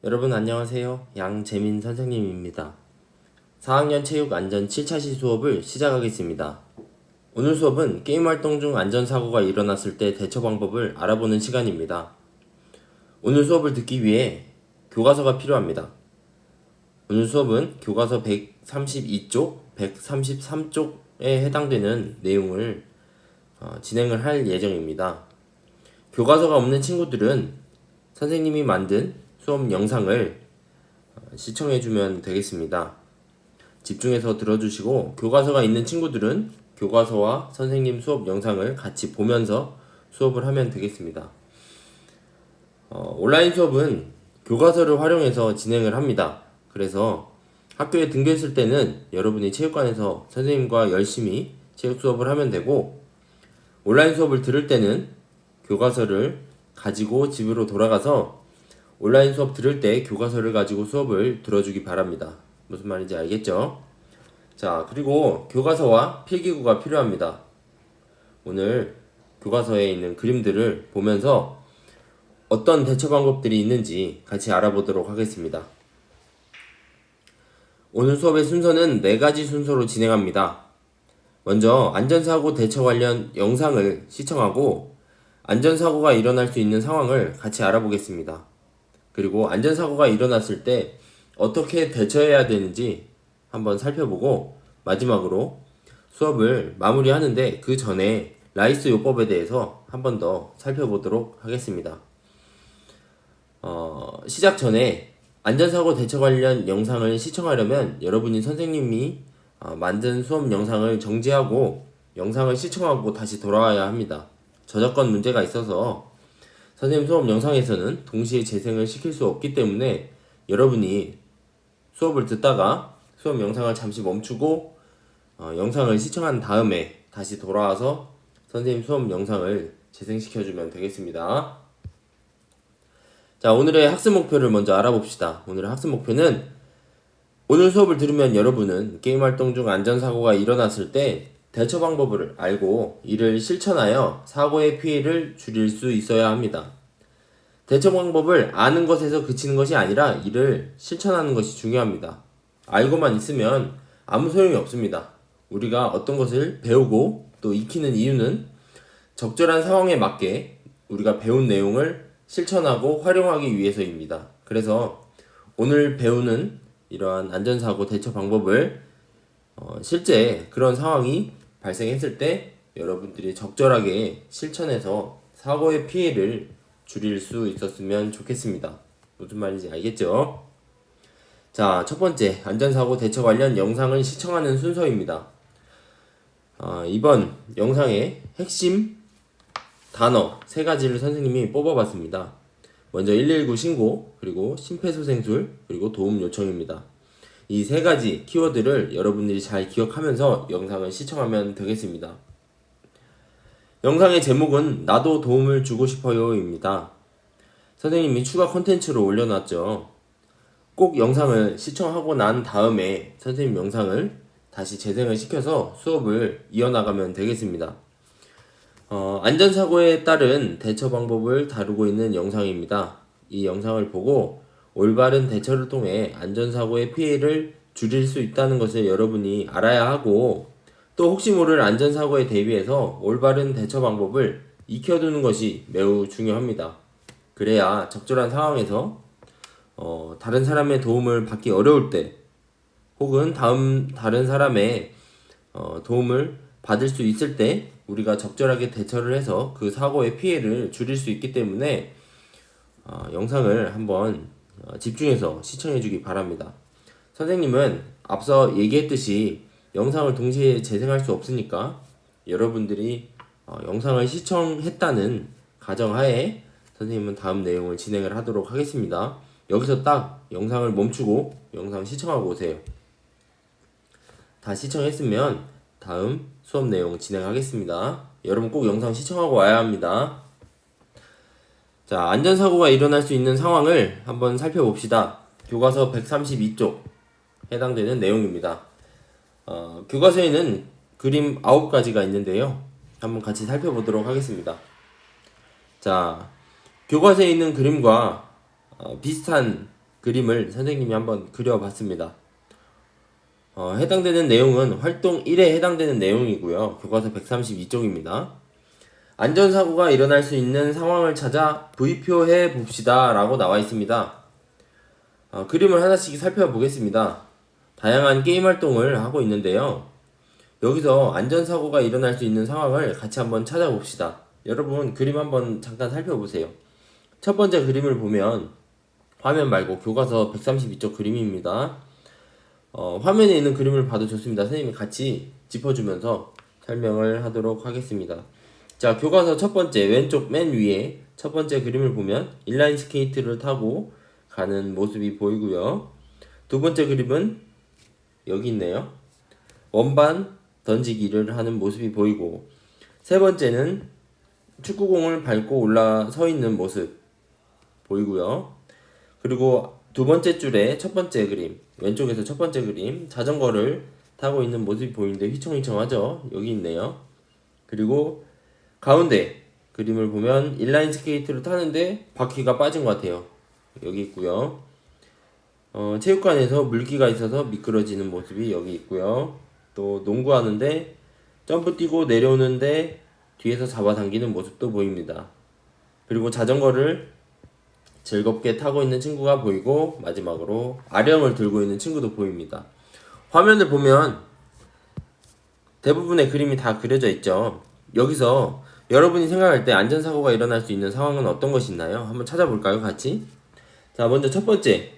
여러분 안녕하세요. 양재민 선생님입니다. 4학년 체육 안전 7차시 수업을 시작하겠습니다. 오늘 수업은 게임 활동 중 안전사고가 일어났을 때 대처 방법을 알아보는 시간입니다. 오늘 수업을 듣기 위해 교과서가 필요합니다. 오늘 수업은 교과서 132쪽, 133쪽에 해당되는 내용을 진행을 할 예정입니다. 교과서가 없는 친구들은 선생님이 만든 수업 영상을 시청해주면 되겠습니다. 집중해서 들어주시고 교과서가 있는 친구들은 교과서와 선생님 수업 영상을 같이 보면서 수업을 하면 되겠습니다. 온라인 수업은 교과서를 활용해서 진행을 합니다. 그래서 학교에 등교했을 때는 여러분이 체육관에서 선생님과 열심히 체육 수업을 하면 되고, 온라인 수업을 들을 때는 교과서를 가지고 집으로 돌아가서 온라인 수업 들을 때 교과서를 가지고 수업을 들어주기 바랍니다. 무슨 말인지 알겠죠? 자, 그리고 교과서와 필기구가 필요합니다. 오늘 교과서에 있는 그림들을 보면서 어떤 대처 방법들이 있는지 같이 알아보도록 하겠습니다. 오늘 수업의 순서는 4가지 순서로 진행합니다. 먼저 안전사고 대처 관련 영상을 시청하고 안전사고가 일어날 수 있는 상황을 같이 알아보겠습니다. 그리고 안전사고가 일어났을 때 어떻게 대처해야 되는지 한번 살펴보고, 마지막으로 수업을 마무리하는데 그 전에 라이스 요법에 대해서 한 번 더 살펴보도록 하겠습니다. 시작 전에 안전사고 대처 관련 영상을 시청하려면 여러분이 선생님이 만든 수업 영상을 정지하고 영상을 시청하고 다시 돌아와야 합니다. 저작권 문제가 있어서 선생님 수업 영상에서는 동시에 재생을 시킬 수 없기 때문에 여러분이 수업을 듣다가 수업 영상을 잠시 멈추고 영상을 시청한 다음에 다시 돌아와서 선생님 수업 영상을 재생시켜주면 되겠습니다. 자, 오늘의 학습 목표를 먼저 알아봅시다. 오늘의 학습 목표는 오늘 수업을 들으면 여러분은 게임 활동 중 안전사고가 일어났을 때 대처 방법을 알고 이를 실천하여 사고의 피해를 줄일 수 있어야 합니다. 대처 방법을 아는 것에서 그치는 것이 아니라 이를 실천하는 것이 중요합니다. 알고만 있으면 아무 소용이 없습니다. 우리가 어떤 것을 배우고 또 익히는 이유는 적절한 상황에 맞게 우리가 배운 내용을 실천하고 활용하기 위해서입니다. 그래서 오늘 배우는 이러한 안전사고 대처 방법을 실제 그런 상황이 발생했을 때 여러분들이 적절하게 실천해서 사고의 피해를 줄일 수 있었으면 좋겠습니다. 무슨 말인지 알겠죠? 자, 첫 번째, 안전사고 대처 관련 영상을 시청하는 순서입니다. 이번 영상의 핵심 단어 3가지를 선생님이 뽑아봤습니다. 먼저 119 신고, 그리고 심폐소생술, 그리고 도움 요청입니다. 이 3가지 키워드를 여러분들이 잘 기억하면서 영상을 시청하면 되겠습니다. 영상의 제목은 나도 도움을 주고 싶어요 입니다. 선생님이 추가 콘텐츠로 올려놨죠. 꼭 영상을 시청하고 난 다음에 선생님 영상을 다시 재생을 시켜서 수업을 이어나가면 되겠습니다. 안전사고에 따른 대처 방법을 다루고 있는 영상입니다. 이 영상을 보고 올바른 대처를 통해 안전사고의 피해를 줄일 수 있다는 것을 여러분이 알아야 하고, 또 혹시 모를 안전사고에 대비해서 올바른 대처 방법을 익혀두는 것이 매우 중요합니다. 그래야 적절한 상황에서 다른 사람의 도움을 받기 어려울 때, 혹은 다른 사람의 도움을 받을 수 있을 때 우리가 적절하게 대처를 해서 그 사고의 피해를 줄일 수 있기 때문에 영상을 한번 집중해서 시청해 주기 바랍니다. 선생님은 앞서 얘기했듯이 영상을 동시에 재생할 수 없으니까 여러분들이 영상을 시청했다는 가정하에 선생님은 다음 내용을 진행을 하도록 하겠습니다. 여기서 딱 영상을 멈추고 영상 시청하고 오세요. 다 시청했으면 다음 수업 내용 진행하겠습니다. 여러분 꼭 영상 시청하고 와야 합니다. 자, 안전사고가 일어날 수 있는 상황을 한번 살펴봅시다. 교과서 132쪽 해당되는 내용입니다. 교과서에는 그림 9가지가 있는데요. 한번 같이 살펴보도록 하겠습니다. 자, 교과서에 있는 그림과 비슷한 그림을 선생님이 한번 그려봤습니다. 해당되는 내용은 활동 1에 해당되는 내용이고요. 교과서 132쪽입니다. 안전사고가 일어날 수 있는 상황을 찾아 V표해 봅시다 라고 나와 있습니다. 그림을 하나씩 살펴보겠습니다. 다양한 게임 활동을 하고 있는데요. 여기서 안전사고가 일어날 수 있는 상황을 같이 한번 찾아봅시다. 여러분 그림 한번 잠깐 살펴보세요. 첫 번째 그림을 보면 화면 말고 교과서 132쪽 그림입니다. 화면에 있는 그림을 봐도 좋습니다. 선생님이 같이 짚어주면서 설명을 하도록 하겠습니다. 자, 교과서 첫 번째 왼쪽 맨 위에 첫 번째 그림을 보면 인라인 스케이트를 타고 가는 모습이 보이고요. 두 번째 그림은 여기 있네요. 원반 던지기를 하는 모습이 보이고, 세 번째는 축구공을 밟고 올라서 있는 모습 보이고요. 그리고 두 번째 줄에 첫 번째 그림, 왼쪽에서 첫 번째 그림, 자전거를 타고 있는 모습이 보이는데 휘청휘청하죠? 여기 있네요. 그리고 가운데 그림을 보면 인라인 스케이트를 타는데 바퀴가 빠진 것 같아요. 여기 있고요. 체육관에서 물기가 있어서 미끄러지는 모습이 여기 있고요. 또 농구하는데 점프 뛰고 내려오는데 뒤에서 잡아당기는 모습도 보입니다. 그리고 자전거를 즐겁게 타고 있는 친구가 보이고, 마지막으로 아령을 들고 있는 친구도 보입니다. 화면을 보면 대부분의 그림이 다 그려져 있죠. 여기서 여러분이 생각할 때 안전사고가 일어날 수 있는 상황은 어떤 것이 있나요? 한번 찾아볼까요, 같이? 자, 먼저 첫 번째,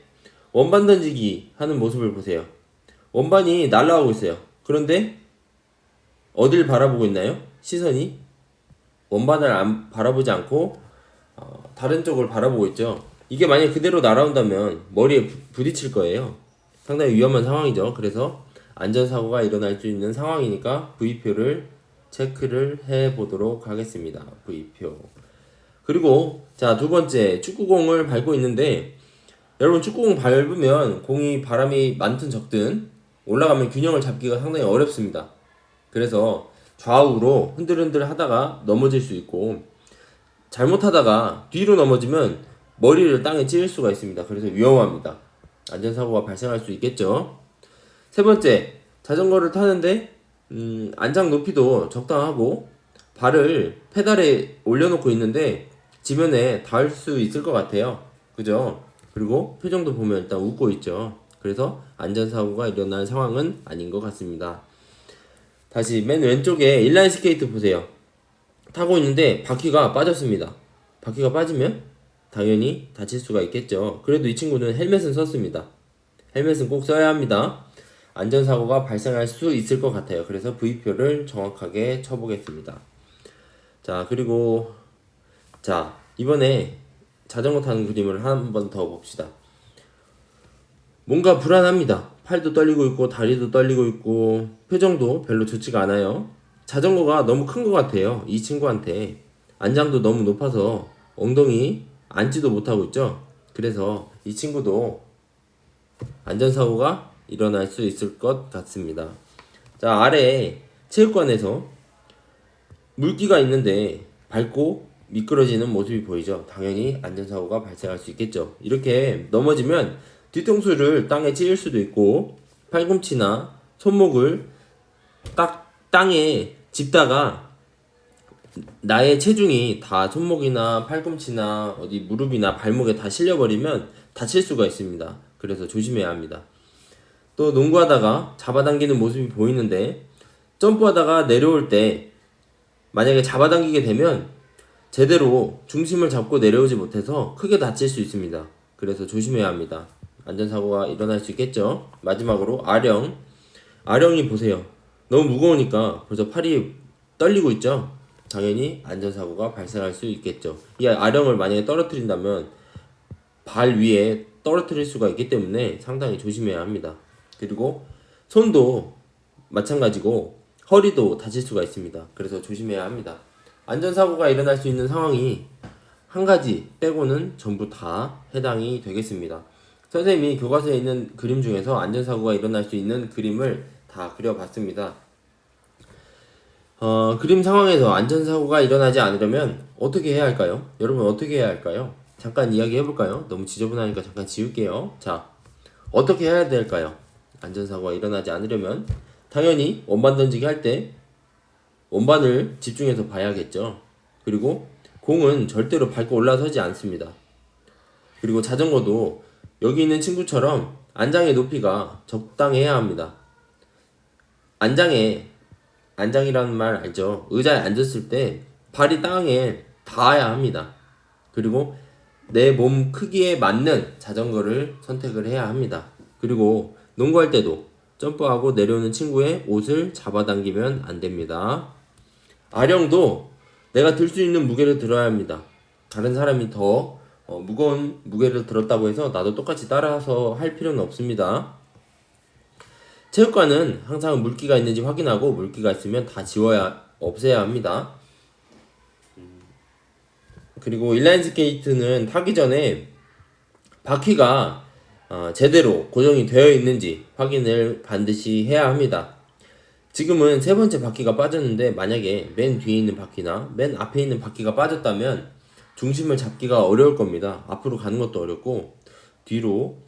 원반 던지기 하는 모습을 보세요. 원반이 날아가고 있어요. 그런데 어딜 바라보고 있나요? 시선이 원반을 바라보지 않고 다른 쪽을 바라보고 있죠. 이게 만약 그대로 날아온다면 머리에 부딪힐 거예요. 상당히 위험한 상황이죠. 그래서 안전사고가 일어날 수 있는 상황이니까 V표를 체크를 해 보도록 하겠습니다. V표. 그리고 자, 두 번째, 축구공을 밟고 있는데, 여러분 축구공 밟으면 공이 바람이 많든 적든 올라가면 균형을 잡기가 상당히 어렵습니다. 그래서 좌우로 흔들흔들 하다가 넘어질 수 있고, 잘못하다가 뒤로 넘어지면 머리를 땅에 찌를 수가 있습니다. 그래서 위험합니다. 안전사고가 발생할 수 있겠죠. 세 번째, 자전거를 타는데 안장 높이도 적당하고 발을 페달에 올려놓고 있는데 지면에 닿을 수 있을 것 같아요. 그죠? 그리고 표정도 보면 일단 웃고 있죠. 그래서 안전사고가 일어날 상황은 아닌 것 같습니다. 다시 맨 왼쪽에 인라인 스케이트 보세요. 타고 있는데 바퀴가 빠졌습니다. 바퀴가 빠지면 당연히 다칠 수가 있겠죠. 그래도 이 친구는 헬멧은 썼습니다. 헬멧은 꼭 써야 합니다. 안전사고가 발생할 수 있을 것 같아요. 그래서 V표를 정확하게 쳐보겠습니다. 자, 그리고 자, 이번에 자전거 타는 그림을 한 번 더 봅시다. 뭔가 불안합니다. 팔도 떨리고 있고 다리도 떨리고 있고 표정도 별로 좋지가 않아요. 자전거가 너무 큰 것 같아요. 이 친구한테. 안장도 너무 높아서 엉덩이 앉지도 못하고 있죠. 그래서 이 친구도 안전사고가 일어날 수 있을 것 같습니다. 자, 아래에 체육관에서 물기가 있는데 밟고 미끄러지는 모습이 보이죠. 당연히 안전사고가 발생할 수 있겠죠. 이렇게 넘어지면 뒤통수를 땅에 찌을 수도 있고, 팔꿈치나 손목을 딱 땅에 짚다가 나의 체중이 다 손목이나 팔꿈치나 어디 무릎이나 발목에 다 실려버리면 다칠 수가 있습니다. 그래서 조심해야 합니다. 또 농구하다가 잡아당기는 모습이 보이는데, 점프하다가 내려올 때 만약에 잡아당기게 되면 제대로 중심을 잡고 내려오지 못해서 크게 다칠 수 있습니다. 그래서 조심해야 합니다. 안전사고가 일어날 수 있겠죠. 마지막으로 아령이 보세요. 너무 무거우니까 벌써 팔이 떨리고 있죠. 당연히 안전사고가 발생할 수 있겠죠. 이 아령을 만약에 떨어뜨린다면 발 위에 떨어뜨릴 수가 있기 때문에 상당히 조심해야 합니다. 그리고 손도 마찬가지고 허리도 다칠 수가 있습니다. 그래서 조심해야 합니다. 안전사고가 일어날 수 있는 상황이 한 가지 빼고는 전부 다 해당이 되겠습니다. 선생님이 교과서에 있는 그림 중에서 안전사고가 일어날 수 있는 그림을 다 그려봤습니다. 그림 상황에서 안전사고가 일어나지 않으려면 어떻게 해야 할까요? 여러분 어떻게 해야 할까요? 잠깐 이야기 해볼까요? 너무 지저분하니까 잠깐 지울게요. 자, 어떻게 해야 될까요? 안전사고가 일어나지 않으려면 당연히 원반 던지기 할 때 원반을 집중해서 봐야겠죠. 그리고 공은 절대로 밟고 올라서지 않습니다. 그리고 자전거도 여기 있는 친구처럼 안장의 높이가 적당해야 합니다. 안장이라는 말 알죠? 의자에 앉았을 때 발이 땅에 닿아야 합니다. 그리고 내 몸 크기에 맞는 자전거를 선택을 해야 합니다. 그리고 농구할 때도 점프하고 내려오는 친구의 옷을 잡아당기면 안 됩니다. 아령도 내가 들 수 있는 무게를 들어야 합니다. 다른 사람이 더 무거운 무게를 들었다고 해서 나도 똑같이 따라서 할 필요는 없습니다. 체육관은 항상 물기가 있는지 확인하고 물기가 있으면 다 없애야 합니다. 그리고 인라인 스케이트는 타기 전에 바퀴가 제대로 고정이 되어 있는지 확인을 반드시 해야 합니다. 지금은 세 번째 바퀴가 빠졌는데 만약에 맨 뒤에 있는 바퀴나 맨 앞에 있는 바퀴가 빠졌다면 중심을 잡기가 어려울 겁니다. 앞으로 가는 것도 어렵고 뒤로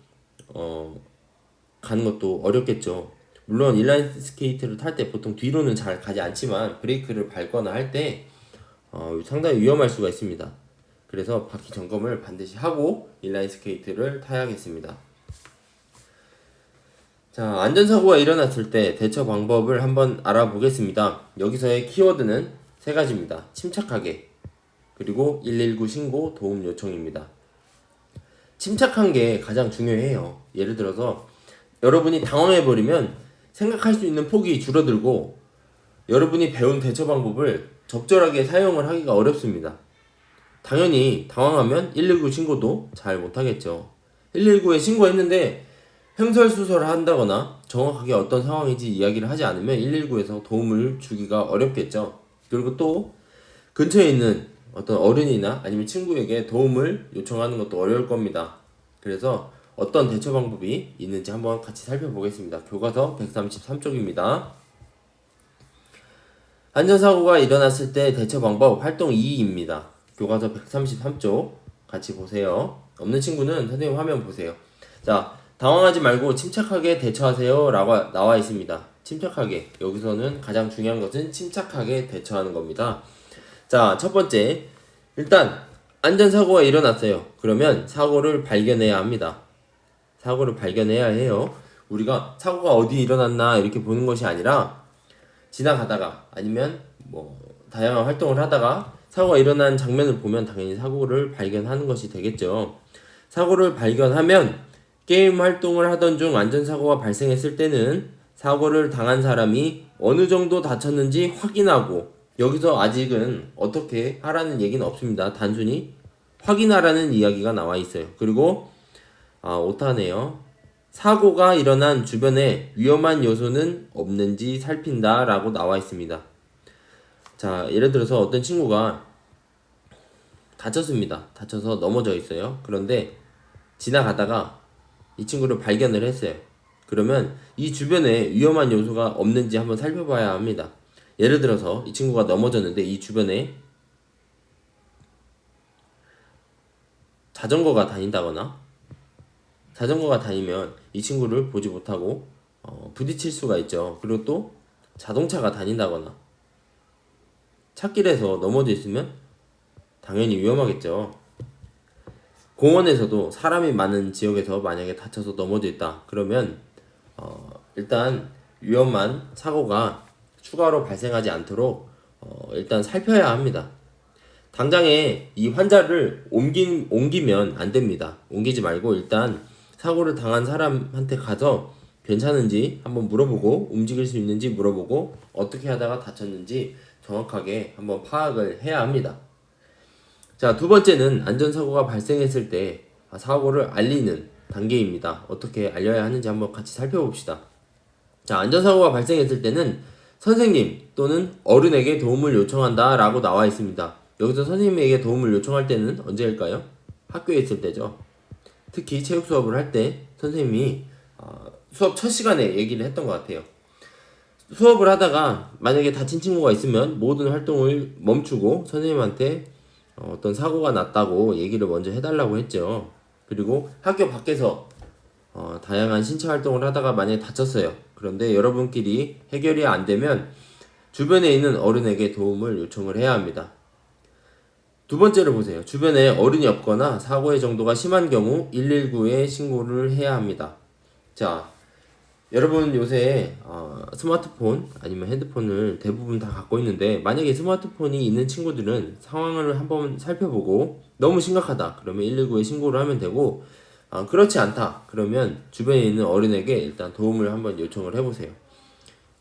가는 것도 어렵겠죠. 물론 인라인 스케이트를 탈 때 보통 뒤로는 잘 가지 않지만 브레이크를 밟거나 할 때 상당히 위험할 수가 있습니다. 그래서 바퀴 점검을 반드시 하고 인라인 스케이트를 타야겠습니다. 자, 안전사고가 일어났을 때 대처 방법을 한번 알아보겠습니다. 여기서의 키워드는 세 가지입니다. 침착하게, 그리고 119 신고 도움 요청입니다. 침착한 게 가장 중요해요. 예를 들어서 여러분이 당황해버리면 생각할 수 있는 폭이 줄어들고 여러분이 배운 대처 방법을 적절하게 사용을 하기가 어렵습니다. 당연히 당황하면 119 신고도 잘 못하겠죠. 119에 신고했는데 횡설수설을 한다거나 정확하게 어떤 상황인지 이야기를 하지 않으면 119에서 도움을 주기가 어렵겠죠. 그리고 또 근처에 있는 어떤 어른이나 아니면 친구에게 도움을 요청하는 것도 어려울 겁니다. 그래서 어떤 대처 방법이 있는지 한번 같이 살펴보겠습니다. 교과서 133쪽입니다. 안전사고가 일어났을 때 대처 방법 활동 2입니다. 교과서 133쪽 같이 보세요. 없는 친구는 선생님 화면 보세요. 자, 당황하지 말고 침착하게 대처하세요 라고 나와 있습니다. 침착하게, 여기서는 가장 중요한 것은 침착하게 대처하는 겁니다. 자, 첫 번째, 일단 안전사고가 일어났어요. 그러면 사고를 발견해야 합니다. 사고를 발견해야 해요. 우리가 사고가 어디 일어났나 이렇게 보는 것이 아니라 지나가다가 아니면 다양한 활동을 하다가 사고가 일어난 장면을 보면 당연히 사고를 발견하는 것이 되겠죠. 사고를 발견하면 게임 활동을 하던 중 안전사고가 발생했을 때는 사고를 당한 사람이 어느 정도 다쳤는지 확인하고, 여기서 아직은 어떻게 하라는 얘기는 없습니다. 단순히 확인하라는 이야기가 나와 있어요. 그리고 오타네요. 사고가 일어난 주변에 위험한 요소는 없는지 살핀다 라고 나와 있습니다. 자, 예를 들어서 어떤 친구가 다쳤습니다. 다쳐서 넘어져 있어요. 그런데 지나가다가 이 친구를 발견을 했어요. 그러면 이 주변에 위험한 요소가 없는지 한번 살펴봐야 합니다. 예를 들어서 이 친구가 넘어졌는데 이 주변에 자전거가 다니면 이 친구를 보지 못하고 부딪힐 수가 있죠. 그리고 또 자동차가 다닌다거나 찻길에서 넘어져 있으면 당연히 위험하겠죠. 공원에서도 사람이 많은 지역에서 만약에 다쳐서 넘어져 있다 그러면 일단 위험한 사고가 추가로 발생하지 않도록 일단 살펴야 합니다. 당장에 이 환자를 옮기면 안 됩니다. 옮기지 말고 일단 사고를 당한 사람한테 가서 괜찮은지 한번 물어보고, 움직일 수 있는지 물어보고, 어떻게 하다가 다쳤는지 정확하게 한번 파악을 해야 합니다. 자, 두 번째는 안전사고가 발생했을 때 사고를 알리는 단계입니다. 어떻게 알려야 하는지 한번 같이 살펴봅시다. 자, 안전사고가 발생했을 때는 선생님 또는 어른에게 도움을 요청한다 라고 나와 있습니다. 여기서 선생님에게 도움을 요청할 때는 언제일까요? 학교에 있을 때죠. 특히 체육 수업을 할 때 선생님이 수업 첫 시간에 얘기를 했던 것 같아요. 수업을 하다가 만약에 다친 친구가 있으면 모든 활동을 멈추고 선생님한테 어떤 사고가 났다고 얘기를 먼저 해달라고 했죠. 그리고 학교 밖에서 다양한 신체 활동을 하다가 만약에 다쳤어요. 그런데 여러분끼리 해결이 안 되면 주변에 있는 어른에게 도움을 요청을 해야 합니다. 두 번째로 보세요. 주변에 어른이 없거나 사고의 정도가 심한 경우 119에 신고를 해야 합니다. 자, 여러분 요새 스마트폰 아니면 핸드폰을 대부분 다 갖고 있는데, 만약에 스마트폰이 있는 친구들은 상황을 한번 살펴보고 너무 심각하다 그러면 119에 신고를 하면 되고, 그렇지 않다 그러면 주변에 있는 어른에게 일단 도움을 한번 요청을 해보세요.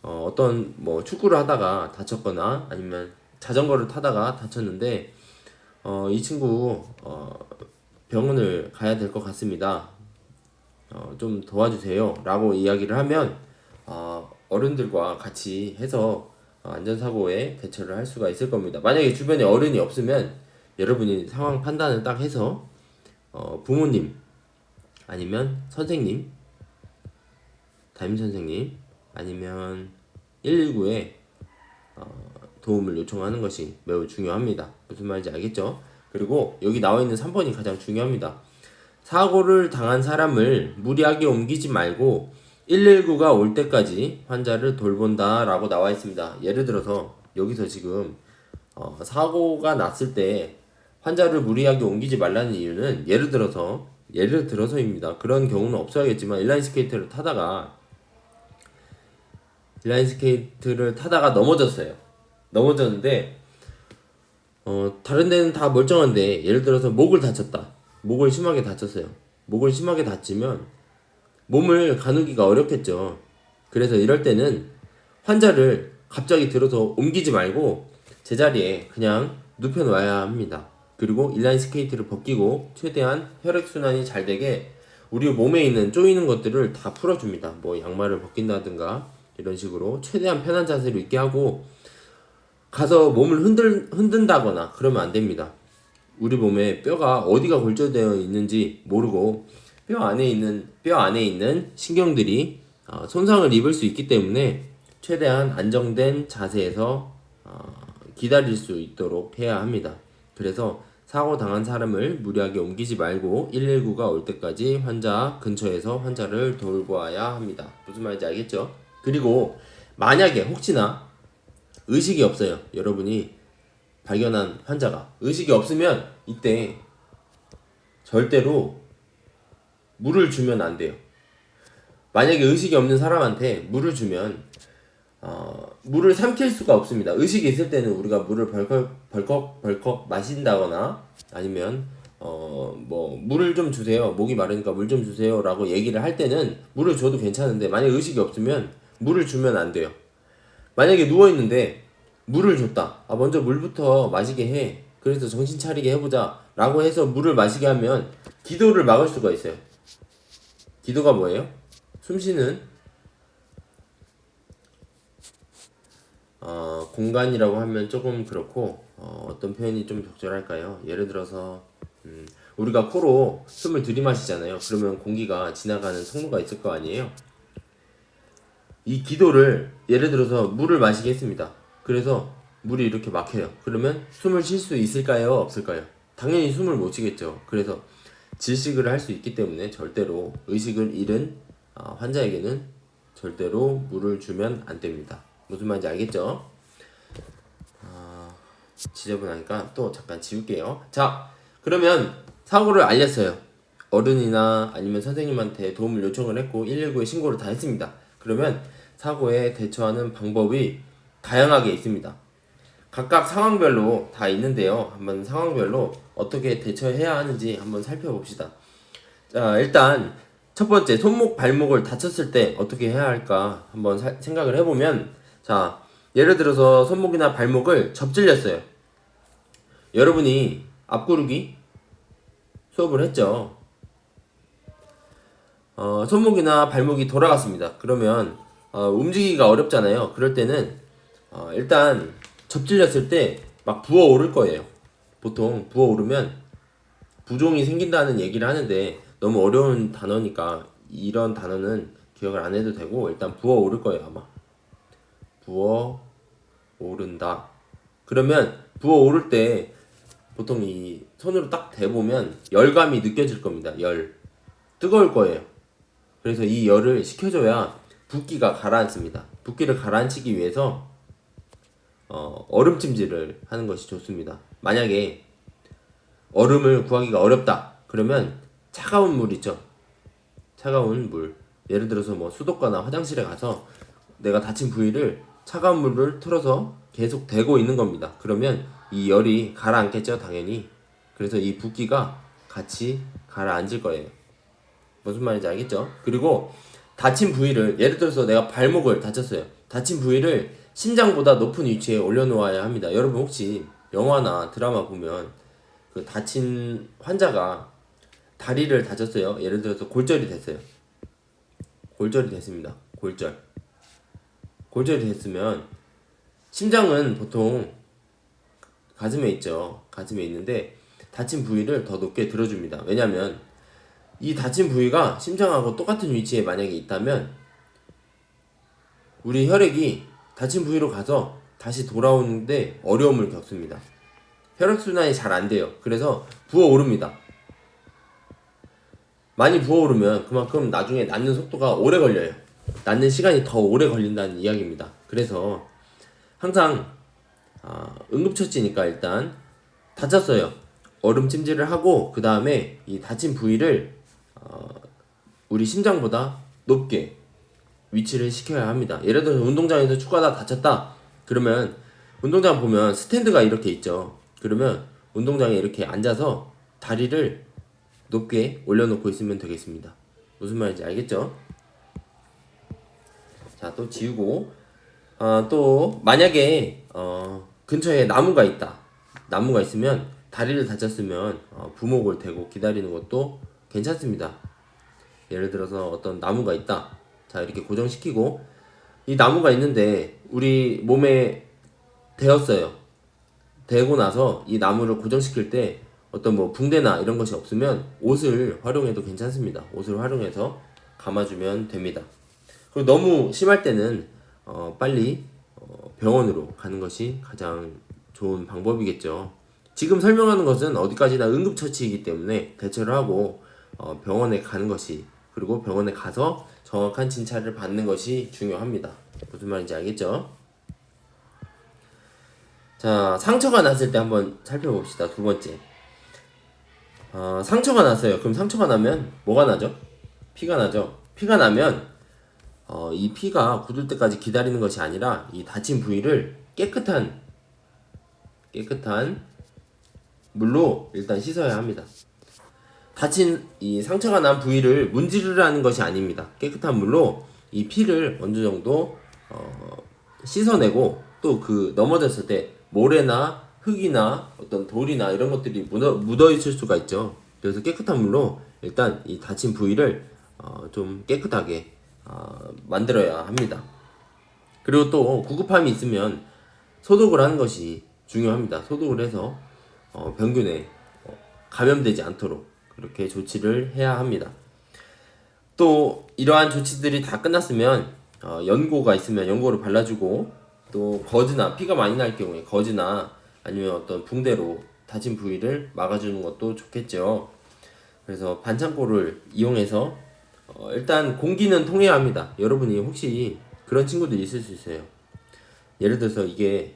어떤 뭐 축구를 하다가 다쳤거나 아니면 자전거를 타다가 다쳤는데 이 친구 병원을 가야 될 것 같습니다. 좀 도와주세요 라고 이야기를 하면 어른들과 같이 해서 안전사고에 대처를 할 수가 있을 겁니다. 만약에 주변에 어른이 없으면 여러분이 상황 판단을 딱 해서 부모님 아니면 선생님, 담임선생님 아니면 119에 도움을 요청하는 것이 매우 중요합니다. 무슨 말인지 알겠죠? 그리고 여기 나와 있는 3번이 가장 중요합니다. 사고를 당한 사람을 무리하게 옮기지 말고 119가 올 때까지 환자를 돌본다 라고 나와 있습니다. 예를 들어서 여기서 지금 사고가 났을 때 환자를 무리하게 옮기지 말라는 이유는 예를 들어서입니다. 그런 경우는 없어야겠지만 인라인 스케이트를 타다가 넘어졌는데 다른 데는 다 멀쩡한데 예를 들어서 목을 다쳤다. 목을 심하게 다쳤어요. 목을 심하게 다치면 몸을 가누기가 어렵겠죠. 그래서 이럴 때는 환자를 갑자기 들어서 옮기지 말고 제자리에 그냥 눕혀놔야 합니다. 그리고 인라인 스케이트를 벗기고 최대한 혈액순환이 잘 되게 우리 몸에 있는 쪼이는 것들을 다 풀어줍니다. 뭐 양말을 벗긴다든가 이런 식으로 최대한 편한 자세로 있게 하고, 가서 몸을 흔든다거나 그러면 안 됩니다. 우리 몸에 뼈가 어디가 골절되어 있는지 모르고 뼈 안에 있는 신경들이 손상을 입을 수 있기 때문에 최대한 안정된 자세에서 기다릴 수 있도록 해야 합니다. 그래서 사고 당한 사람을 무리하게 옮기지 말고 119가 올 때까지 환자 근처에서 환자를 돌보아야 합니다. 무슨 말인지 알겠죠? 그리고 만약에 혹시나 의식이 없어요. 여러분이 발견한 환자가 의식이 없으면 이때 절대로 물을 주면 안 돼요. 만약에 의식이 없는 사람한테 물을 주면 물을 삼킬 수가 없습니다. 의식이 있을 때는 우리가 물을 벌컥 마신다거나 아니면 뭐 물을 좀 주세요, 목이 마르니까 물 좀 주세요 라고 얘기를 할 때는 물을 줘도 괜찮은데, 만약에 의식이 없으면 물을 주면 안 돼요. 만약에 누워있는데 물을 줬다. 먼저 물부터 마시게 해. 그래서 정신 차리게 해보자 라고 해서 물을 마시게 하면 기도를 막을 수가 있어요. 기도가 뭐예요? 숨쉬는 공간이라고 하면 조금 그렇고 어떤 표현이 좀 적절할까요? 예를 들어서 우리가 코로 숨을 들이마시잖아요. 그러면 공기가 지나가는 통로가 있을 거 아니에요? 이 기도를 예를 들어서 물을 마시게 했습니다. 그래서 물이 이렇게 막혀요. 그러면 숨을 쉴 수 있을까요? 없을까요? 당연히 숨을 못 쉬겠죠. 그래서 질식을 할 수 있기 때문에 절대로 의식을 잃은 환자에게는 절대로 물을 주면 안 됩니다. 무슨 말인지 알겠죠? 지저분하니까 또 잠깐 지울게요. 자, 그러면 사고를 알렸어요. 어른이나 아니면 선생님한테 도움을 요청을 했고 119에 신고를 다 했습니다. 그러면 사고에 대처하는 방법이 다양하게 있습니다. 각각 상황별로 다 있는데요. 한번 상황별로 어떻게 대처해야 하는지 한번 살펴봅시다. 자, 일단 첫 번째, 손목, 발목을 다쳤을 때 어떻게 해야 할까 한번 생각을 해보면, 자, 예를 들어서 손목이나 발목을 접질렸어요. 여러분이 앞구르기 수업을 했죠. 손목이나 발목이 돌아갔습니다. 그러면 움직이기가 어렵잖아요. 그럴 때는 일단 접질렸을 때 막 부어오를 거예요. 보통 부어오르면 부종이 생긴다는 얘기를 하는데 너무 어려운 단어니까 이런 단어는 기억을 안 해도 되고, 일단 부어오를 거예요. 아마 부어오른다. 그러면 부어오를 때 보통 이 손으로 딱 대보면 열감이 느껴질 겁니다. 뜨거울 거예요. 그래서 이 열을 식혀줘야 붓기가 가라앉습니다. 붓기를 가라앉히기 위해서 얼음찜질을 하는 것이 좋습니다. 만약에 얼음을 구하기가 어렵다 그러면 차가운 물 있죠. 차가운 물, 예를 들어서 뭐 수도가나 화장실에 가서 내가 다친 부위를 차가운 물을 틀어서 계속 대고 있는 겁니다. 그러면 이 열이 가라앉겠죠, 당연히. 그래서 이 붓기가 같이 가라앉을 거예요. 무슨 말인지 알겠죠? 그리고 다친 부위를, 예를 들어서 내가 발목을 다쳤어요. 다친 부위를 심장보다 높은 위치에 올려놓아야 합니다. 여러분 혹시 영화나 드라마 보면 그 다친 환자가 다리를 다쳤어요. 예를 들어서 골절이 됐어요. 골절이 됐습니다. 골절이 됐으면 심장은 보통 가슴에 있죠. 가슴에 있는데 다친 부위를 더 높게 들어줍니다. 왜냐면 이 다친 부위가 심장하고 똑같은 위치에 만약에 있다면 우리 혈액이 다친 부위로 가서 다시 돌아오는데 어려움을 겪습니다. 혈액순환이 잘 안 돼요. 그래서 부어오릅니다. 많이 부어오르면 그만큼 나중에 낫는 속도가 오래 걸려요. 낫는 시간이 더 오래 걸린다는 이야기입니다. 그래서 항상 응급처치니까 일단 다쳤어요. 얼음 찜질을 하고 그 다음에 이 다친 부위를 우리 심장보다 높게 위치를 시켜야 합니다. 예를 들어서 운동장에서 축구하다 다쳤다 그러면 운동장 보면 스탠드가 이렇게 있죠. 그러면 운동장에 이렇게 앉아서 다리를 높게 올려놓고 있으면 되겠습니다. 무슨 말인지 알겠죠? 자, 또 지우고 또 만약에 근처에 나무가 있다. 나무가 있으면 다리를 다쳤으면 부목을 대고 기다리는 것도 괜찮습니다. 예를 들어서 어떤 나무가 있다. 자, 이렇게 고정시키고 이 나무가 있는데 우리 몸에 대었어요. 대고 나서 이 나무를 고정시킬 때 어떤 뭐 붕대나 이런 것이 없으면 옷을 활용해도 괜찮습니다. 옷을 활용해서 감아주면 됩니다. 그리고 너무 심할 때는 빨리 병원으로 가는 것이 가장 좋은 방법이겠죠. 지금 설명하는 것은 어디까지나 응급처치이기 때문에 대처를 하고 병원에 가는 것이, 그리고 병원에 가서 정확한 진찰을 받는 것이 중요합니다. 무슨 말인지 알겠죠? 자, 상처가 났을 때 한번 살펴봅시다. 두 번째. 상처가 났어요. 그럼 상처가 나면 뭐가 나죠? 피가 나죠. 피가 나면 이 피가 굳을 때까지 기다리는 것이 아니라 이 다친 부위를 깨끗한 물로 일단 씻어야 합니다. 다친 이 상처가 난 부위를 문지르라는 것이 아닙니다. 깨끗한 물로 이 피를 어느 정도 씻어내고, 또 그 넘어졌을 때 모래나 흙이나 어떤 돌이나 이런 것들이 묻어 있을 수가 있죠. 그래서 깨끗한 물로 일단 이 다친 부위를 좀 깨끗하게 만들어야 합니다. 그리고 또 구급함이 있으면 소독을 하는 것이 중요합니다. 소독을 해서 병균에 감염되지 않도록 그렇게 조치를 해야 합니다. 또 이러한 조치들이 다 끝났으면 연고가 있으면 연고를 발라주고, 또 거즈나 피가 많이 날 경우에 거즈나 아니면 어떤 붕대로 다친 부위를 막아주는 것도 좋겠죠. 그래서 반창고를 이용해서 일단 공기는 통해야 합니다. 여러분이 혹시 그런 친구들이 있을 수 있어요. 예를 들어서 이게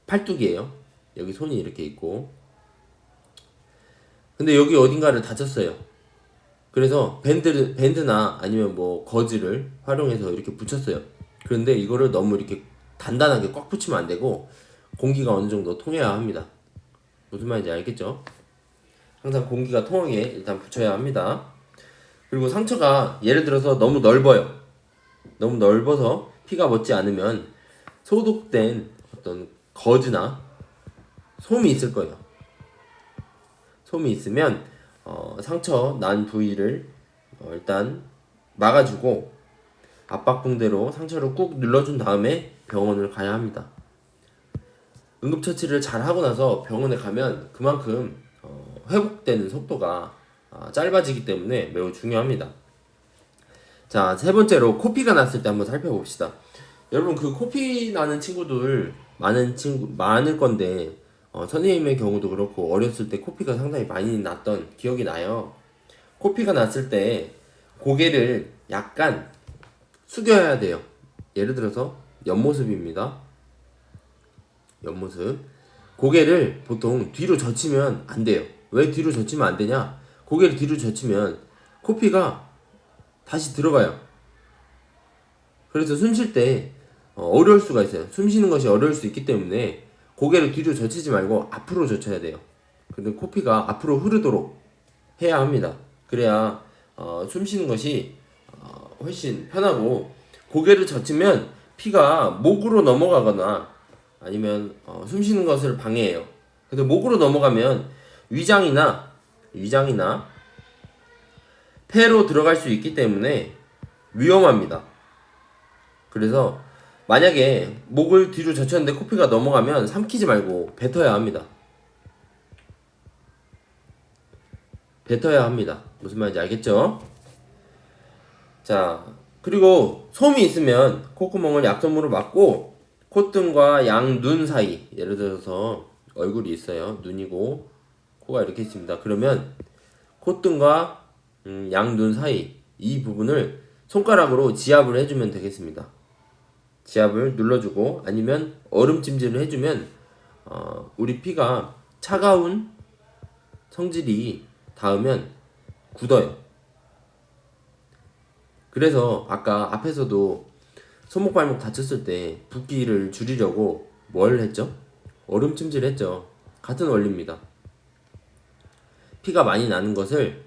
팔뚝이에요. 여기 손이 이렇게 있고, 근데 여기 어딘가를 다쳤어요. 그래서 밴드나 아니면 뭐 거즈를 활용해서 이렇게 붙였어요. 그런데 이거를 너무 이렇게 단단하게 꽉 붙이면 안 되고 공기가 어느 정도 통해야 합니다. 무슨 말인지 알겠죠? 항상 공기가 통하게 일단 붙여야 합니다. 그리고 상처가 예를 들어서 너무 넓어요. 너무 넓어서 피가 멎지 않으면 소독된 어떤 거즈나 솜이 있을 거예요. 솜이 있으면 상처 난 부위를 일단 막아주고 압박붕대로 상처를 꾹 눌러준 다음에 병원을 가야 합니다. 응급처치를 잘 하고 나서 병원에 가면 그만큼 회복되는 속도가 짧아지기 때문에 매우 중요합니다. 자, 세 번째로 코피가 났을 때 한번 살펴봅시다. 여러분, 그 코피 나는 친구들 많을 건데 선생님의 경우도 그렇고 어렸을 때 코피가 상당히 많이 났던 기억이 나요. 코피가 났을 때 고개를 약간 숙여야 돼요. 예를 들어서 옆모습입니다. 옆모습. 고개를 보통 뒤로 젖히면 안 돼요. 왜 뒤로 젖히면 안 되냐? 고개를 뒤로 젖히면 코피가 다시 들어가요. 그래서 숨 쉴 때 어려울 수가 있어요. 숨 쉬는 것이 어려울 수 있기 때문에 고개를 뒤로 젖히지 말고 앞으로 젖혀야 돼요. 근데 코피가 앞으로 흐르도록 해야 합니다. 그래야 숨 쉬는 것이 훨씬 편하고, 고개를 젖히면 피가 목으로 넘어가거나 아니면 숨 쉬는 것을 방해해요. 그래서 목으로 넘어가면 위장이나 폐로 들어갈 수 있기 때문에 위험합니다. 그래서 만약에 목을 뒤로 젖혔는데 코피가 넘어가면 삼키지 말고 뱉어야 합니다. 뱉어야 합니다. 무슨 말인지 알겠죠? 자, 그리고 솜이 있으면 콧구멍을 약솜으로 막고 콧등과 양눈 사이, 예를 들어서 얼굴이 있어요. 눈이고 코가 이렇게 있습니다. 그러면 콧등과 양눈 사이 이 부분을 손가락으로 지압을 해주면 되겠습니다. 지압을 눌러주고 아니면 얼음찜질을 해주면 우리 피가 차가운 성질이 닿으면 굳어요. 그래서 아까 앞에서도 손목 발목 다쳤을 때 붓기를 줄이려고 뭘 했죠? 얼음찜질 했죠. 같은 원리입니다. 피가 많이 나는 것을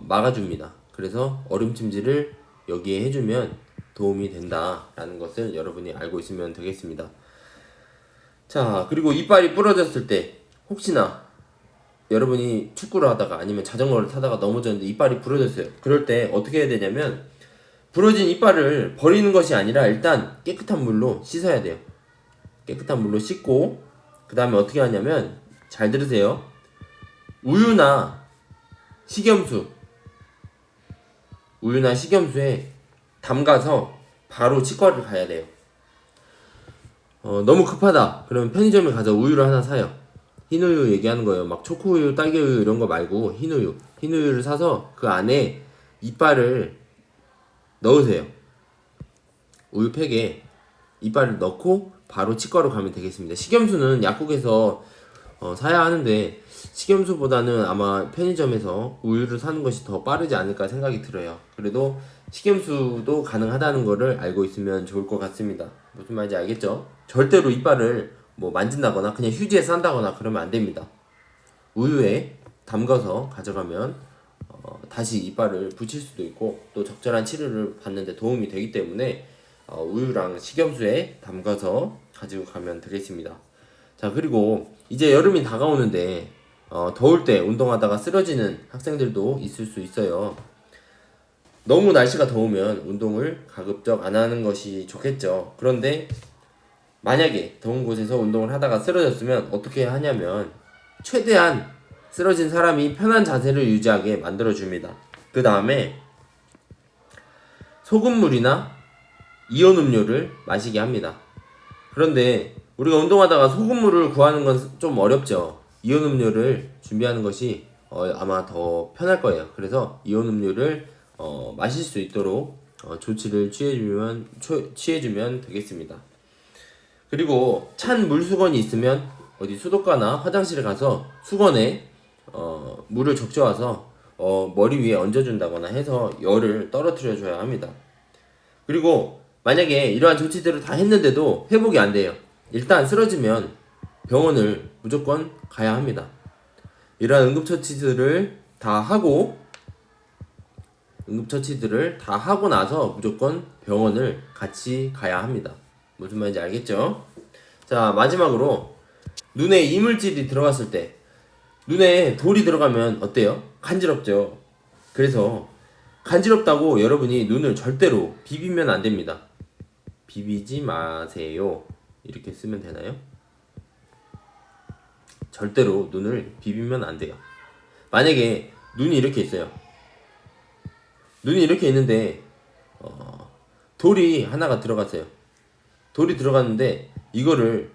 막아줍니다. 그래서 얼음찜질을 여기에 해주면 도움이 된다라는 것을 여러분이 알고 있으면 되겠습니다. 자, 그리고 이빨이 부러졌을 때 혹시나 여러분이 축구를 하다가 아니면 자전거를 타다가 넘어졌는데 이빨이 부러졌어요. 그럴 때 어떻게 해야 되냐면, 부러진 이빨을 버리는 것이 아니라 일단 깨끗한 물로 씻어야 돼요. 깨끗한 물로 씻고 그 다음에 어떻게 하냐면, 잘 들으세요. 우유나 식염수에 담가서 바로 치과를 가야 돼요. 너무 급하다 그러면 편의점에 가서 우유를 하나 사요. 흰우유 얘기하는 거예요. 막 초코우유, 딸기우유 이런 거 말고 흰우유를 사서 그 안에 이빨을 넣으세요. 우유팩에 이빨을 넣고 바로 치과로 가면 되겠습니다. 식염수는 약국에서 사야 하는데 식염수보다는 아마 편의점에서 우유를 사는 것이 더 빠르지 않을까 생각이 들어요. 그래도 식염수도 가능하다는 거를 알고 있으면 좋을 것 같습니다. 무슨 말인지 알겠죠? 절대로 이빨을 뭐 만진다거나 그냥 휴지에 싼다거나 그러면 안 됩니다. 우유에 담가서 가져가면 다시 이빨을 붙일 수도 있고 또 적절한 치료를 받는데 도움이 되기 때문에 우유랑 식염수에 담가서 가지고 가면 되겠습니다. 자, 그리고 이제 여름이 다가오는데 더울 때 운동하다가 쓰러지는 학생들도 있을 수 있어요. 너무 날씨가 더우면 운동을 가급적 안 하는 것이 좋겠죠. 그런데 만약에 더운 곳에서 운동을 하다가 쓰러졌으면 어떻게 하냐면, 최대한 쓰러진 사람이 편한 자세를 유지하게 만들어줍니다. 그 다음에 소금물이나 이온 음료를 마시게 합니다. 그런데 우리가 운동하다가 소금물을 구하는 건 좀 어렵죠. 이온 음료를 준비하는 것이 아마 더 편할 거예요. 그래서 이온 음료를 마실 수 있도록 조치를 취해주면 되겠습니다. 그리고 찬 물수건이 있으면 어디 수도가나 화장실에 가서 수건에 물을 적셔와서 머리 위에 얹어준다거나 해서 열을 떨어뜨려 줘야 합니다. 그리고 만약에 이러한 조치들을 다 했는데도 회복이 안 돼요. 일단 쓰러지면 병원을 무조건 가야 합니다. 이러한 응급처치들을 다 하고 나서 무조건 병원을 같이 가야 합니다. 무슨 말인지 알겠죠? 자, 마지막으로 눈에 이물질이 들어갔을 때, 눈에 돌이 들어가면 어때요? 간지럽죠? 그래서 간지럽다고 여러분이 눈을 절대로 비비면 안 됩니다. 비비지 마세요. 이렇게 쓰면 되나요? 절대로 눈을 비비면 안 돼요. 만약에 눈이 이렇게 있어요. 눈이 이렇게 있는데 돌이 하나가 들어갔어요. 돌이 들어갔는데 이거를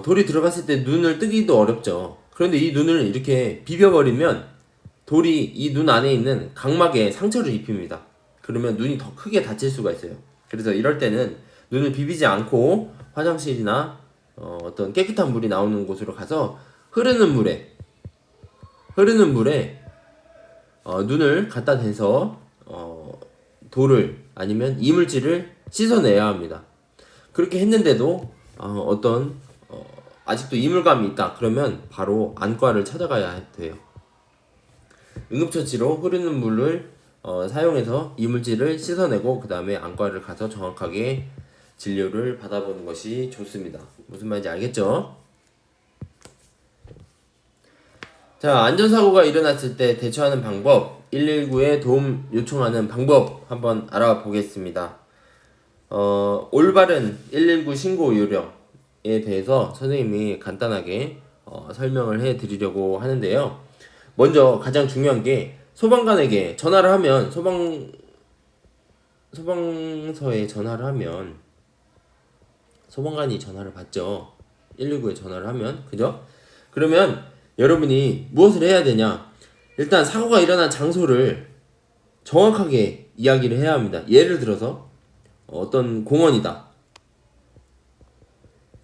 돌이 들어갔을 때 눈을 뜨기도 어렵죠. 그런데 이 눈을 이렇게 비벼버리면 돌이 이 눈 안에 있는 각막에 상처를 입힙니다. 그러면 눈이 더 크게 다칠 수가 있어요. 그래서 이럴 때는 눈을 비비지 않고 화장실이나 어떤 깨끗한 물이 나오는 곳으로 가서 흐르는 물에 눈을 갖다 대서 돌을 아니면 이물질을 씻어내야 합니다. 그렇게 했는데도 아직도 이물감이 있다 그러면 바로 안과를 찾아가야 돼요. 응급처치로 흐르는 물을 사용해서 이물질을 씻어내고 그 다음에 안과를 가서 정확하게 진료를 받아보는 것이 좋습니다. 무슨 말인지 알겠죠? 자, 안전사고가 일어났을 때 대처하는 방법, 119에 도움 요청하는 방법 한번 알아보겠습니다. 올바른 119 신고 요령에 대해서 선생님이 간단하게 설명을 해 드리려고 하는데요. 먼저 가장 중요한 게 소방관에게 전화를 하면 소방서에 전화를 하면 소방관이 전화를 받죠. 119에 전화를 하면 그죠? 그러면 여러분이 무엇을 해야 되냐? 일단 사고가 일어난 장소를 정확하게 이야기를 해야 합니다. 예를 들어서 어떤 공원이다.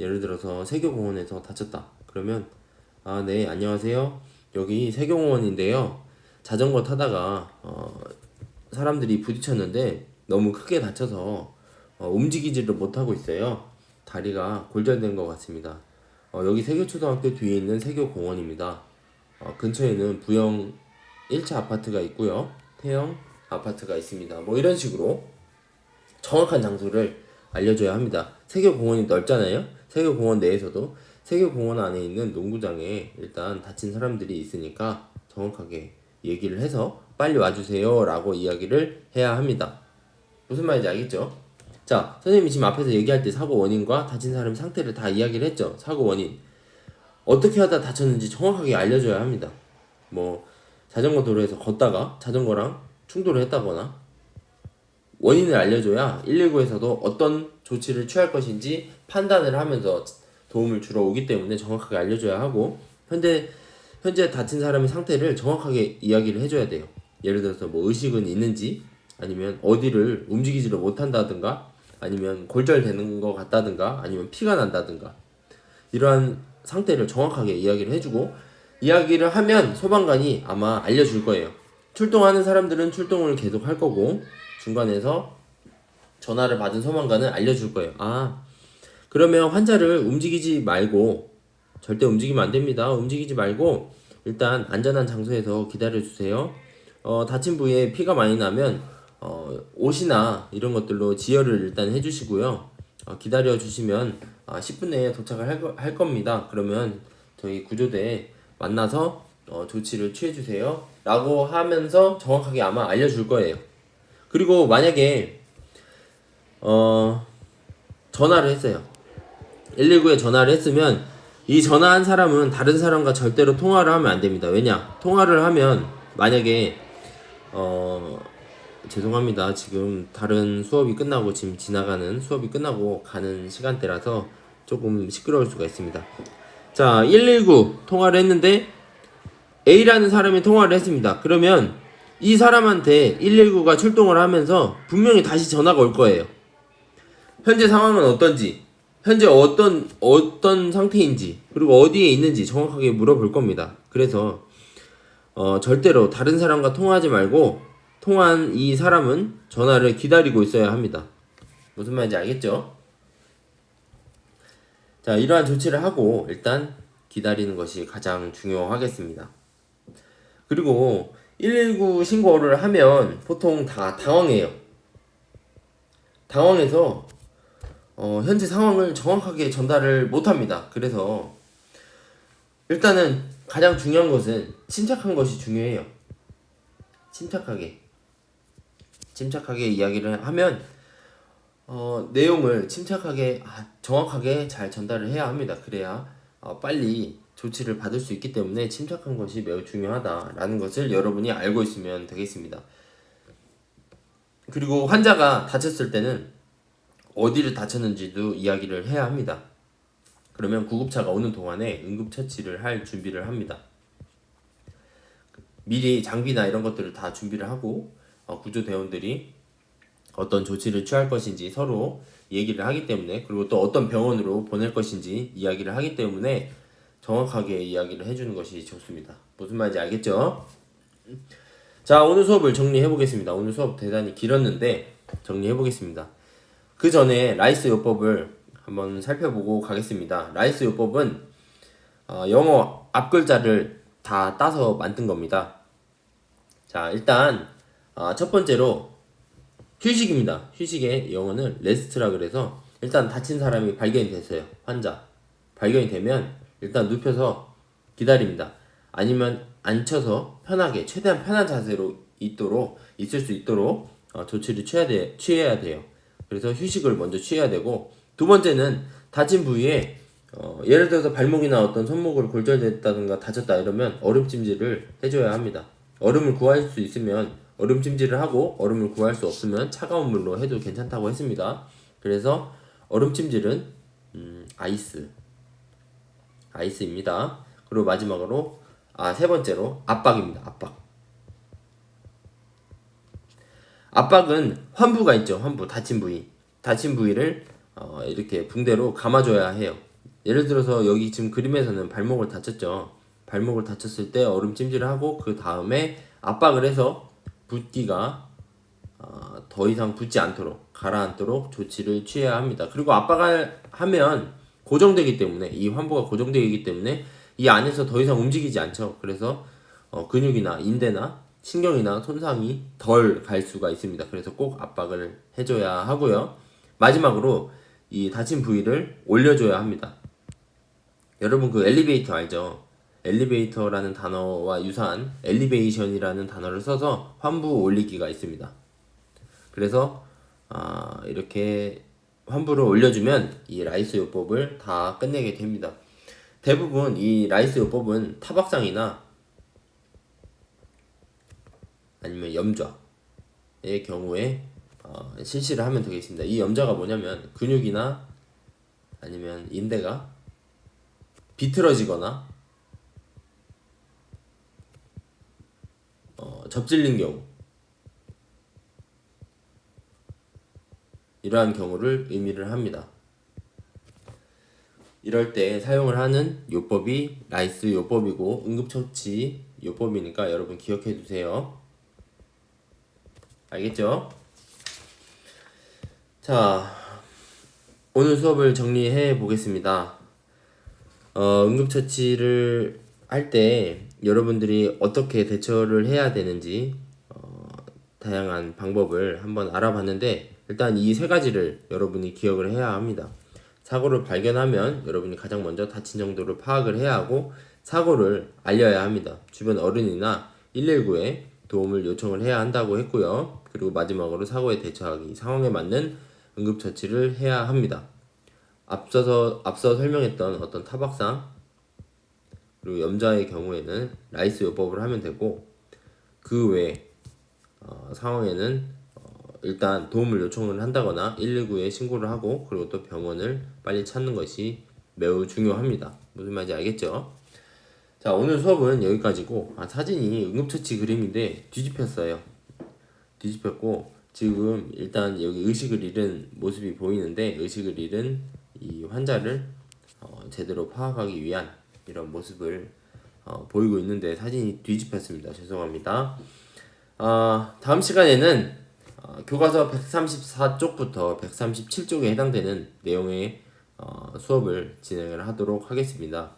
예를 들어서 세교공원에서 다쳤다. 그러면 네, 안녕하세요. 여기 세교공원인데요. 자전거 타다가 사람들이 부딪혔는데 너무 크게 다쳐서 움직이지를 못하고 있어요. 다리가 골절된 것 같습니다. 여기 세교초등학교 뒤에 있는 세교공원입니다. 근처에는 부영 1차 아파트가 있고요. 태영 아파트가 있습니다. 뭐 이런 식으로 정확한 장소를 알려줘야 합니다. 세교공원이 넓잖아요. 세교공원 내에서도 세교공원 안에 있는 농구장에 일단 다친 사람들이 있으니까 정확하게 얘기를 해서 빨리 와주세요 라고 이야기를 해야 합니다. 무슨 말인지 알겠죠? 자, 선생님이 지금 앞에서 얘기할 때 사고 원인과 다친 사람 상태를 다 이야기를 했죠. 사고 원인 어떻게 하다 다쳤는지 정확하게 알려줘야 합니다. 뭐 자전거 도로에서 걷다가 자전거랑 충돌을 했다거나 원인을 알려줘야 119에서도 어떤 조치를 취할 것인지 판단을 하면서 도움을 주러 오기 때문에 정확하게 알려줘야 하고 현재 다친 사람의 상태를 정확하게 이야기를 해줘야 돼요. 예를 들어서 뭐 의식은 있는지 아니면 어디를 움직이지를 못한다든가 아니면 골절되는 것 같다든가 아니면 피가 난다든가 이러한 상태를 정확하게 이야기를 해주고 이야기를 하면 소방관이 아마 알려줄 거예요. 출동하는 사람들은 출동을 계속 할 거고 중간에서 전화를 받은 소방관은 알려줄 거예요. 그러면 환자를 움직이지 말고 절대 움직이면 안 됩니다. 움직이지 말고 일단 안전한 장소에서 기다려주세요. 다친 부위에 피가 많이 나면 옷이나 이런 것들로 지혈을 일단 해주시고요. 기다려주시면 10분 내에 도착을 할 겁니다. 그러면 저희 구조대에 만나서 조치를 취해주세요 라고 하면서 정확하게 아마 알려줄 거예요. 그리고 만약에 전화를 했어요. 119에 전화를 했으면 이 전화한 사람은 다른 사람과 절대로 통화를 하면 안 됩니다. 왜냐? 통화를 하면 만약에 죄송합니다. 지금 다른 수업이 끝나고 지금 지나가는 수업이 끝나고 가는 시간대라서 조금 시끄러울 수가 있습니다. 자, 119 통화를 했는데 A라는 사람이 통화를 했습니다. 그러면 이 사람한테 119가 출동을 하면서 분명히 다시 전화가 올 거예요. 현재 상황은 어떤지, 현재 어떤 상태인지, 그리고 어디에 있는지 정확하게 물어볼 겁니다. 그래서 절대로 다른 사람과 통화하지 말고 통화한 이 사람은 전화를 기다리고 있어야 합니다. 무슨 말인지 알겠죠? 자, 이러한 조치를 하고 일단 기다리는 것이 가장 중요하겠습니다. 그리고 119 신고를 하면 보통 다 당황해요. 당황해서 현재 상황을 정확하게 전달을 못합니다. 그래서 일단은 가장 중요한 것은 침착한 것이 중요해요. 침착하게 이야기를 하면 내용을 침착하게 정확하게 잘 전달을 해야 합니다. 그래야 빨리 조치를 받을 수 있기 때문에 침착한 것이 매우 중요하다라는 것을 여러분이 알고 있으면 되겠습니다. 그리고 환자가 다쳤을 때는 어디를 다쳤는지도 이야기를 해야 합니다. 그러면 구급차가 오는 동안에 응급처치를 할 준비를 합니다. 미리 장비나 이런 것들을 다 준비를 하고 구조대원들이 어떤 조치를 취할 것인지 서로 얘기를 하기 때문에, 그리고 또 어떤 병원으로 보낼 것인지 이야기를 하기 때문에 정확하게 이야기를 해주는 것이 좋습니다. 무슨 말인지 알겠죠? 자, 오늘 수업을 정리해 보겠습니다. 오늘 수업 대단히 길었는데 정리해 보겠습니다. 그 전에 라이스 요법을 한번 살펴보고 가겠습니다. 라이스 요법은 영어 앞글자를 다 따서 만든 겁니다. 자, 일단 첫 번째로 휴식입니다. 휴식의 영어는 레스트라 그래서, 일단 다친 사람이 발견이 됐어요. 환자 발견이 되면 일단 눕혀서 기다립니다. 아니면 앉혀서 편하게, 최대한 편한 자세로 있을 수 있도록 조치를 취해야 돼요. 그래서 휴식을 먼저 취해야 되고, 두 번째는 다친 부위에 예를 들어서 발목이나 어떤 손목을 골절됐다든가 다쳤다 이러면 얼음찜질을 해줘야 합니다. 얼음을 구할 수 있으면 얼음찜질을 하고, 얼음을 구할 수 없으면 차가운 물로 해도 괜찮다고 했습니다. 그래서 얼음찜질은 아이스입니다. 그리고 마지막으로 세 번째로 압박입니다. 압박은 환부가 있죠. 환부, 다친 부위를 이렇게 붕대로 감아줘야 해요. 예를 들어서 여기 지금 그림에서는 발목을 다쳤죠. 발목을 다쳤을 때 얼음 찜질을 하고, 그 다음에 압박을 해서 붓기가 더 이상 붓지 않도록, 가라앉도록 조치를 취해야 합니다. 그리고 압박을 하면 고정되기 때문에, 이 환부가 고정되기 때문에 이 안에서 더 이상 움직이지 않죠. 그래서 근육이나 인대나 신경이나 손상이 덜 갈 수가 있습니다. 그래서 꼭 압박을 해줘야 하고요. 마지막으로 이 다친 부위를 올려줘야 합니다. 여러분 그 엘리베이터 알죠? 엘리베이터라는 단어와 유사한 엘리베이션이라는 단어를 써서 환부 올리기가 있습니다. 그래서 이렇게 환부를 올려주면 이 라이스 요법을 다 끝내게 됩니다. 대부분 이 라이스 요법은 타박상이나 아니면 염좌의 경우에 실시를 하면 되겠습니다. 이 염좌가 뭐냐면, 근육이나 아니면 인대가 비틀어지거나 접질린 경우, 이러한 경우를 의미를 합니다. 이럴 때 사용을 하는 요법이 라이스 요법이고 응급처치 요법이니까 여러분 기억해 두세요. 알겠죠? 자, 오늘 수업을 정리해 보겠습니다. 응급처치를 할 때 여러분들이 어떻게 대처를 해야 되는지 다양한 방법을 한번 알아봤는데, 일단 이 세 가지를 여러분이 기억을 해야 합니다. 사고를 발견하면 여러분이 가장 먼저 다친 정도를 파악을 해야 하고, 사고를 알려야 합니다. 주변 어른이나 119에 도움을 요청을 해야 한다고 했고요. 그리고 마지막으로 사고에 대처하기, 상황에 맞는 응급처치를 해야 합니다. 앞서 설명했던 어떤 타박상 그리고 염좌의 경우에는 라이스 요법을 하면 되고, 그 외에 상황에는 일단 도움을 요청을 한다거나 119에 신고를 하고, 그리고 또 병원을 빨리 찾는 것이 매우 중요합니다. 무슨 말인지 알겠죠? 자, 오늘 수업은 여기까지고, 사진이 응급처치 그림인데 뒤집혔고 지금 일단 여기 의식을 잃은 모습이 보이는데, 의식을 잃은 이 환자를 제대로 파악하기 위한 이런 모습을 보이고 있는데 사진이 뒤집혔습니다. 죄송합니다. 다음 시간에는 교과서 134쪽부터 137쪽에 해당되는 내용의 수업을 진행을 하도록 하겠습니다.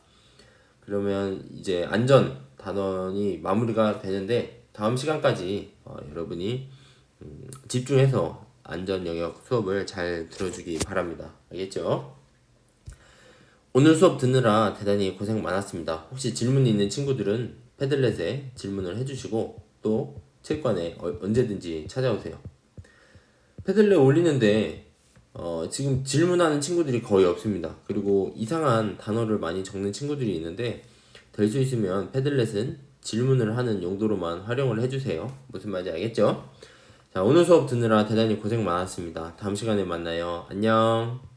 그러면 이제 안전 단원이 마무리가 되는데, 다음 시간까지 여러분이 집중해서 안전 영역 수업을 잘 들어주기 바랍니다. 알겠죠? 오늘 수업 듣느라 대단히 고생 많았습니다. 혹시 질문 있는 친구들은 패들렛에 질문을 해주시고, 또 체육관에 언제든지 찾아오세요. 패들렛 올리는데 지금 질문하는 친구들이 거의 없습니다. 그리고 이상한 단어를 많이 적는 친구들이 있는데, 될 수 있으면 패들렛은 질문을 하는 용도로만 활용을 해주세요. 무슨 말인지 알겠죠? 자, 오늘 수업 듣느라 대단히 고생 많았습니다. 다음 시간에 만나요. 안녕.